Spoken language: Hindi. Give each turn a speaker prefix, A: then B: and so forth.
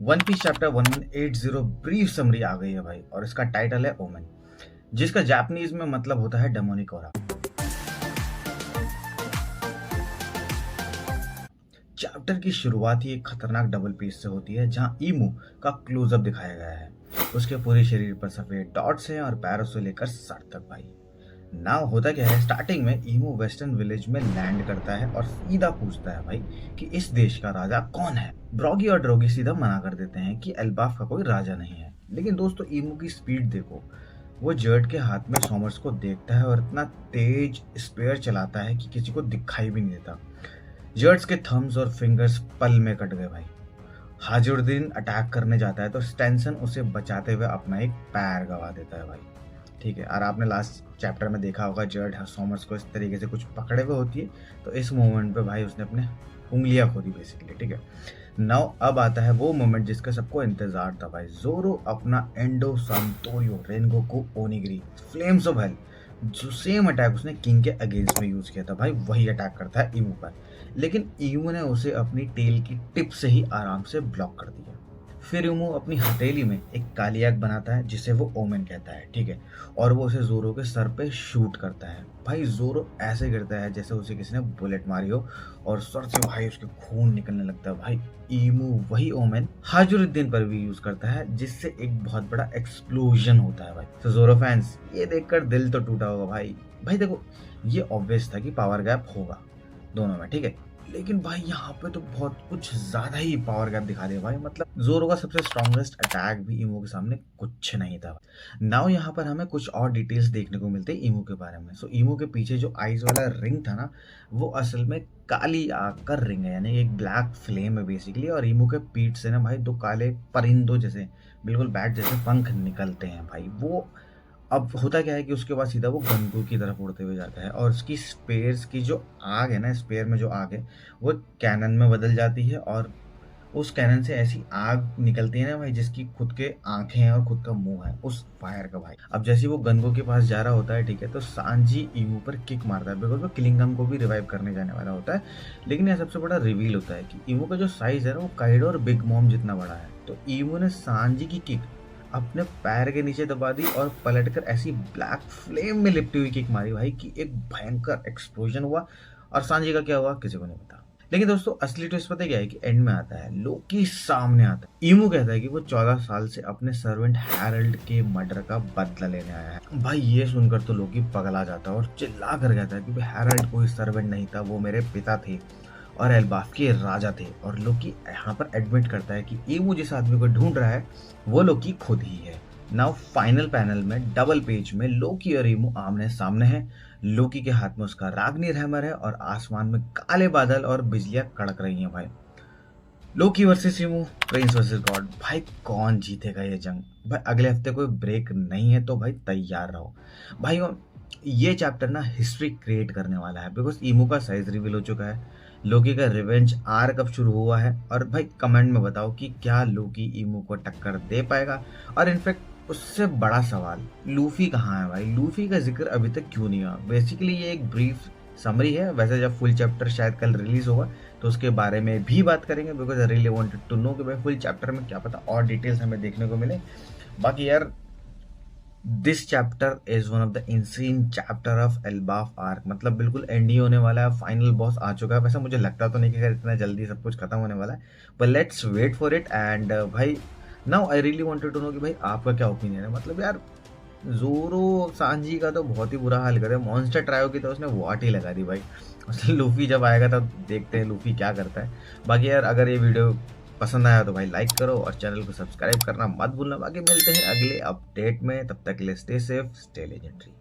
A: One piece chapter 1180 brief summary आ गई है भाई, और इसका टाइटल है ओमेन, जिसका जापानीज में मतलब होता है डेमोनिक ऑरा। चैप्टर की शुरुआत ही एक खतरनाक डबल पीस से होती है, जहां ईमू का क्लोजअप दिखाया गया है। उसके पूरे शरीर पर सफेद डॉट्स हैं और पैरों से लेकर सर तक भाई। नाउ होता क्या है, स्टार्टिंग में ईमू वेस्टर्न विलेज में लैंड करता है और सीधा पूछता है भाई कि इस देश का राजा कौन है। ब्रॉगी और ड्रोगी सीधा मना कर देते हैं कि एल्बाफ का कोई राजा नहीं है। लेकिन दोस्तों, ईमू की स्पीड देखो। वो जर्ड के हाथ में सॉमर्स को देखता है और इतना तेज स्पेयर चलाता है कि किसी को दिखाई भी नहीं देता। जर्ड्स के थम्स और फिंगर्स पल में कट गए भाई। हाजुद्दीन अटैक करने जाता है तो स्टेंसन उसे बचाते हुए अपना एक पैर गवा देता है भाई। ठीक है, और आपने लास्ट चैप्टर में देखा होगा जर्ड सॉमर्स को इस तरीके से कुछ पकड़े हुए होती है, तो इस मोमेंट पे भाई उसने अपने उंगलियां खो दी बेसिकली। ठीक है, नाउ अब आता है वो मोमेंट जिसका सबको इंतजार था भाई। जोरो अपना एंडो Santoryu Rengoku Onigiri flames of hell, जो सेम अटैक उसने किंग के अगेंस्ट में यूज किया था भाई, वही अटैक करता है ईमू पर। लेकिन ईमू ने उसे अपनी टेल की टिप से ही आराम से ब्लॉक कर दिया। फिर ईमू अपनी हथेली में एक काली आग बनाता है जिसे वो ओमेन कहता है। ठीक है, और वो उसे जोरो के सर पे शूट करता है भाई। जोरो ऐसे गिरता है जैसे उसे किसी ने बुलेट मारी हो, और सर से भाई उसके खून निकलने लगता है भाई। ईमू वही ओमेन हाजुद्दीन पर भी यूज करता है, जिससे एक बहुत बड़ा एक्सप्लोजन होता है भाई। तो जोरो फैंस, ये देखकर दिल तो टूटा होगा भाई। भाई देखो, ये ऑब्वियस था कि पावर गैप होगा दोनों में, ठीक है, लेकिन भाई यहाँ पे तो बहुत कुछ ज्यादा ही पावर गैप दिखा दिया भाई। मतलब जोरो का सबसे स्ट्रॉन्गेस्ट अटैक भी ईमू के सामने कुछ नहीं था। नाउ यहाँ पर हमें कुछ और डिटेल्स देखने को मिलते हैं ईमू के बारे में। सो ईमू के पीछे जो आइज वाला रिंग था ना, वो असल में काली आग का रिंग है, यानी एक ब्लैक फ्लेम है बेसिकली। और ईमू के पीठ से ना भाई दो काले परिंदों जैसे, बिल्कुल बैट जैसे पंख निकलते हैं भाई। वो अब होता क्या है कि उसके बाद सीधा वो गंगू की तरफ उड़ते हुए जाता है, और उसकी स्पेयर्स की जो आग है ना, स्पेयर में जो आग है वो कैनन में बदल जाती है, और उस कैनन से ऐसी आग निकलती है ना भाई, जिसकी खुद के आंखें हैं और खुद का मुंह है उस फायर का भाई। अब जैसे वो गंगू के पास जा रहा होता है, ठीक है, तो सांजी ईमू पर किक मारता है, बिकॉज वो किलिंगम को भी रिवाइव करने जाने वाला होता है। लेकिन यह सबसे बड़ा रिवील होता है कि ईमू का जो साइज है ना, वो काइडो और बिग मॉम जितना बड़ा है। तो ईमू ने सांजी की किक अपने पैर के नीचे दबा दी और पलटकर ऐसी ब्लैक फ्लेम में लिपटी हुई किक मारी भाई कि एक भयंकर एक्सप्लोजन हुआ। और सांजी का क्या हुआ किसी को नहीं पता। लेकिन दोस्तों, असली ट्विस्ट पता क्या है कि एंड में आता है, लोकी सामने आता है। ईमू कहता है कि वो 14 साल से अपने सर्वेंट हैरल्ड के मर्डर का बदला लेने आया है भाई। ये सुनकर तो लोकी पगला जाता है और चिल्ला कर कहता है कि हैरल्ड कोई सर्वेंट नहीं था, वो मेरे पिता थे और एल्बाफ के राजा थे। और लोकी यहाँ पर एडमिट करता है कि ईमू जिस आदमी को ढूंढ रहा है वो लोकी खुद ही है। नाउ फाइनल पैनल में डबल पेज में लोकी और ईमू आमने सामने हैं। लोकी के हाथ में उसका राग्निर हैमर है और आसमान में काले बादल और बिजलियां कड़क रही हैं भाई। लोकी वर्सेस ईमू, प्रिंस वर्सेस गॉड। भाई कौन जीतेगा ये जंग? भाई अगले हफ्ते कोई ब्रेक नहीं है, तो भाई तैयार रहो भाई। ये चैप्टर ना हिस्ट्री क्रिएट करने वाला है, बिकॉज ईमू का साइज रिवील हो चुका है, लोकी का रिवेंज आर्क अब शुरू हुआ है। और भाई कमेंट में बताओ कि क्या लोकी ईमू को टक्कर दे पाएगा? और इनफैक्ट उससे बड़ा सवाल, लूफी कहाँ है भाई? लूफी का जिक्र अभी तक क्यों नहीं हुआ? बेसिकली ये एक ब्रीफ समरी है। वैसे जब फुल चैप्टर शायद कल रिलीज होगा तो उसके बारे में भी बात करेंगे, because I really wanted to know कि भाई फुल चैप्टर में क्या पता और डिटेल्स हमें देखने को मिले। बाकी यार, this chapter is one of the insane chapter of Elbaf arc. मतलब बिल्कुल एंड ही होने वाला है, फाइनल बॉस आ चुका है। वैसे मुझे लगता तो नहीं कि इतना जल्दी सब कुछ खत्म होने वाला है, पर let's wait for it. And भाई now I really wanted to know कि भाई आपका क्या ओपिनियन है। मतलब यार, जोरो सांजी का तो बहुत ही बुरा हाल कर दिया। मॉन्स्टर ट्रायो की तो उसने वाट ही लगा दी भाई। लूफी जब आएगा तब देखते हैं लूफी क्या करता है। बाकी यार, अगर ये वीडियो पसंद आया तो भाई लाइक करो और चैनल को सब्सक्राइब करना मत भूलना। बाकी मिलते हैं अगले अपडेट में, तब तक के लिए स्टे सेफ, स्टे लेजेंडरी।